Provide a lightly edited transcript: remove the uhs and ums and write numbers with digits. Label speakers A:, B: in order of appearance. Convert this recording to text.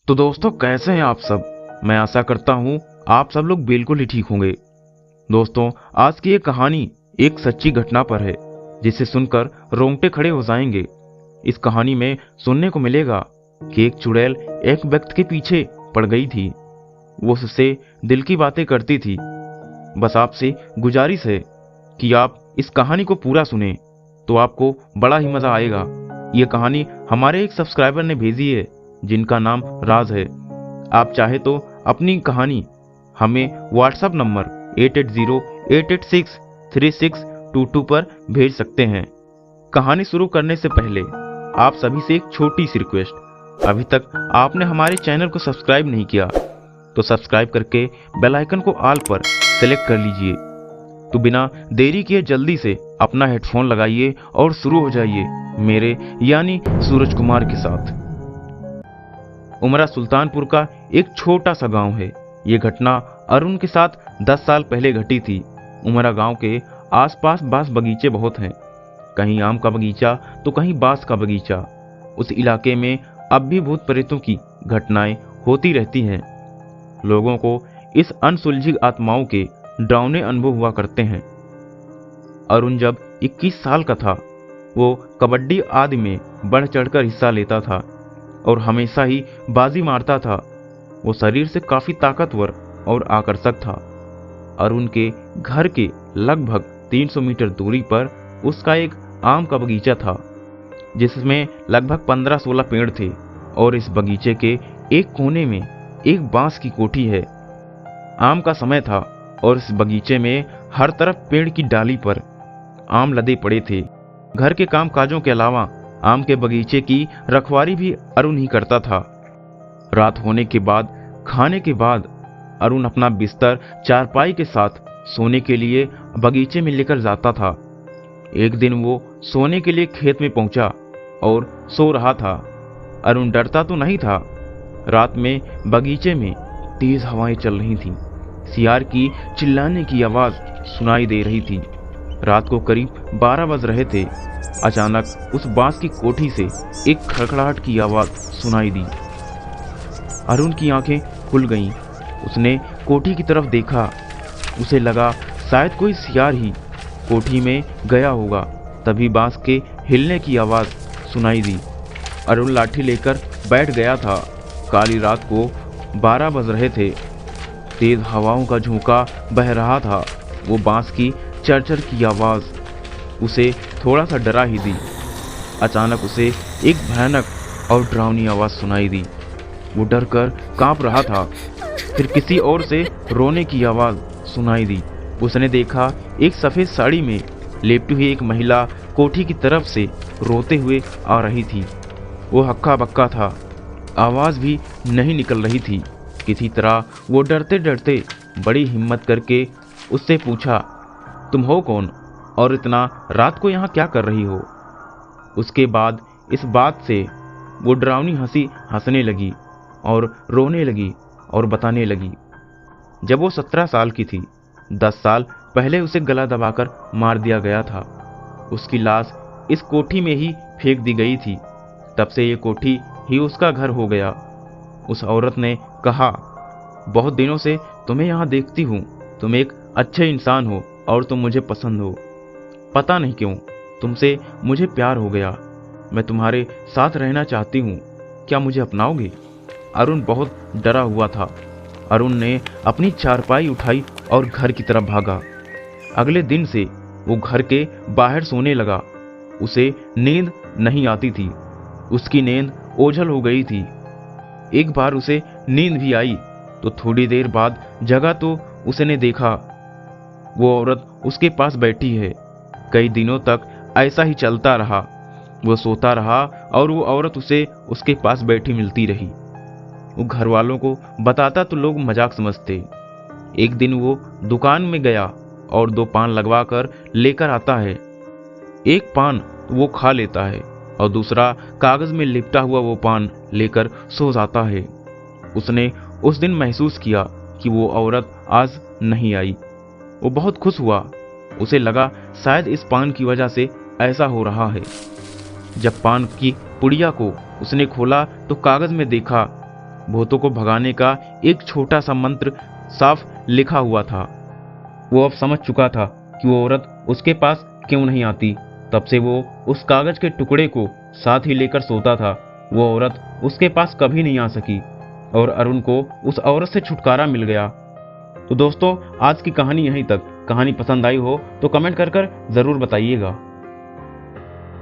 A: तो दोस्तों, कैसे हैं आप सब। मैं आशा करता हूँ आप सब लोग बिल्कुल ही ठीक होंगे। दोस्तों, आज की ये कहानी एक सच्ची घटना पर है जिसे सुनकर रोंगटे खड़े हो जाएंगे। इस कहानी में सुनने को मिलेगा कि एक चुड़ैल एक व्यक्ति के पीछे पड़ गई थी। वो उससे दिल की बातें करती थी। बस आपसे गुजारिश है कि आप इस कहानी को पूरा सुने तो आपको बड़ा ही मजा आएगा। ये कहानी हमारे एक सब्सक्राइबर ने भेजी है जिनका नाम राज है। आप चाहे तो अपनी कहानी हमें व्हाट्सएप नंबर 8808863622 पर भेज सकते हैं। कहानी शुरू करने से पहले आप सभी से एक छोटी सी रिक्वेस्ट, अभी तक आपने हमारे चैनल को सब्सक्राइब नहीं किया तो सब्सक्राइब करके बेल आइकन को ऑल पर सेलेक्ट कर लीजिए। तो बिना देरी किए जल्दी से अपना हेडफोन लगाइए और शुरू हो जाइए मेरे यानी सूरज कुमार के साथ। उमरा सुल्तानपुर का एक छोटा सा गांव है। ये घटना अरुण के साथ 10 साल पहले घटी थी। उमरा गांव के आसपास बांस बगीचे बहुत हैं, कहीं आम का बगीचा तो कहीं बांस का बगीचा। उस इलाके में अब भी भूत प्रेतों की घटनाएं होती रहती हैं। लोगों को इस अनसुलझी आत्माओं के डरावने अनुभव हुआ करते हैं। अरुण जब 21 साल का था, वो कबड्डी आदि में बढ़ चढ़कर हिस्सा लेता था और हमेशा ही बाजी मारता था। वो शरीर से काफी ताकतवर और आकर्षक था। अरुण के घर के लगभग 300 मीटर दूरी पर उसका एक आम का बगीचा था जिसमें लगभग 15-16 पेड़ थे और इस बगीचे के एक कोने में एक बांस की कोठी है। आम का समय था और इस बगीचे में हर तरफ पेड़ की डाली पर आम लदे पड़े थे। घर के काम काजों के अलावा आम के बगीचे की रखवाली भी अरुण ही करता था। रात होने के बाद, खाने के बाद अरुण अपना बिस्तर चारपाई के साथ सोने के लिए बगीचे में लेकर जाता था। एक दिन वो सोने के लिए खेत में पहुंचा और सो रहा था। अरुण डरता तो नहीं था। रात में बगीचे में तेज हवाएं चल रही थीं। सियार की चिल्लाने की आवाज सुनाई दे रही थी। रात को करीब 12 बज रहे थे। अचानक उस बांस की कोठी से एक खड़खड़ाहट की आवाज सुनाई दी। अरुण की आंखें खुल गईं। उसने कोठी की तरफ देखा। उसे लगा शायद कोई सियार ही कोठी में गया होगा। तभी बांस के हिलने की आवाज सुनाई दी। अरुण लाठी लेकर बैठ गया था। काली रात को 12 बज रहे थे। तेज हवाओं का झोंका बह रहा था। वो बांस की चरचर की आवाज उसे थोड़ा सा डरा ही दी। अचानक उसे एक भयानक और डरावनी आवाज सुनाई दी। वो डर कर कांप रहा था। फिर किसी और से रोने की आवाज सुनाई दी। उसने देखा एक सफेद साड़ी में लेपटी हुई एक महिला कोठी की तरफ से रोते हुए आ रही थी। वो हक्का बक्का था, आवाज भी नहीं निकल रही थी। किसी तरह वो डरते डरते बड़ी हिम्मत करके उससे पूछा, तुम हो कौन और इतना रात को यहाँ क्या कर रही हो? उसके बाद इस बात से वो डरावनी हंसी हंसने लगी और रोने लगी और बताने लगी, जब वो 17 साल की थी, 10 साल पहले उसे गला दबाकर मार दिया गया था। उसकी लाश इस कोठी में ही फेंक दी गई थी। तब से ये कोठी ही उसका घर हो गया। उस औरत ने कहा, बहुत दिनों से तुम्हें यहाँ देखती हूँ। तुम एक अच्छे इंसान हो और तुम मुझे पसंद हो। पता नहीं क्यों तुमसे मुझे प्यार हो गया। मैं तुम्हारे साथ रहना चाहती हूँ। क्या मुझे अपनाओगे? अरुण बहुत डरा हुआ था। अरुण ने अपनी चारपाई उठाई और घर की तरफ भागा। अगले दिन से वो घर के बाहर सोने लगा। उसे नींद नहीं आती थी। उसकी नींद ओझल हो गई थी। एक बार उसे नींद भी आई तो थोड़ी देर बाद जगा तो उसने देखा वो औरत उसके पास बैठी है। कई दिनों तक ऐसा ही चलता रहा। वो सोता रहा और वो औरत उसे उसके पास बैठी मिलती रही। वो घर वालों को बताता तो लोग मजाक समझते। एक दिन वो दुकान में गया और 2 पान लगवा कर लेकर आता है। एक पान वो खा लेता है और दूसरा कागज में लिपटा हुआ वो पान लेकर सो जाता है। उसने उस दिन महसूस किया कि वो औरत आज नहीं आई। वो बहुत खुश हुआ। उसे लगा शायद इस पान की वजह से ऐसा हो रहा है। जब पान की पुड़िया को उसने खोला तो कागज में देखा भूतों को भगाने का एक छोटा सा मंत्र साफ लिखा हुआ था। वो अब समझ चुका था कि वो औरत उसके पास क्यों नहीं आती। तब से वो उस कागज के टुकड़े को साथ ही लेकर सोता था। वो औरत उसके पास कभी नहीं आ सकी और अरुण को उस औरत से छुटकारा मिल गया। तो दोस्तों, आज की कहानी यहीं तक। कहानी पसंद आई हो तो कमेंट कर जरूर बताइएगा।